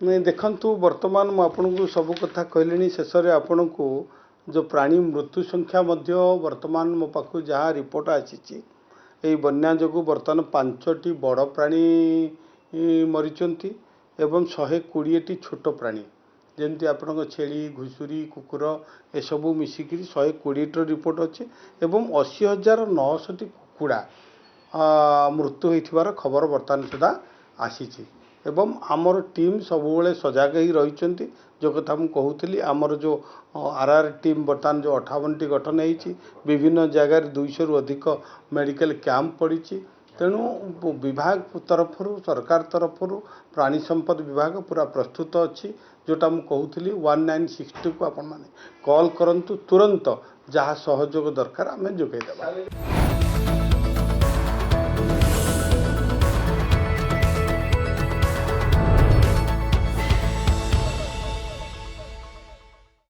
नहीं देखंतु वर्तमान मु आपनको सब कथा कहलिनी शेष में आपनको जो प्राणी मृत्यु संख्या मध्य वर्तमान मो पाखु जहाँ रिपोर्ट आसी बन्या जो बर्तमान 5टी बड़ प्राणी मरीचंती एवं 120टी छोट प्राणी जमती आपण छेली घुषुरी कुकुर एसबू मिसिक 120टी रिपोर्ट अच्छे एवं 80,900टी कुकुड़ा मृत्यु होइथिबार खबर बर्तमान सुधा आसी एवं आमर टीम सबुबले सजग ही रही जो कथा मुझे कहूली आमर जो आरआर टीम बर्तमान जो 58टी गठन होती विभिन्न जगार 200 रु अधिक मेडिकल कैंप पड़ी तेणु विभाग तरफ सरकार तरफ प्राणी संपद विभाग पूरा प्रस्तुत अच्छी जोटा मुझे कहूली 1960 को आपण मैंने कॉल करंतु तुरंत जहाँ सहयोग दरकार आम जोगेदेवा।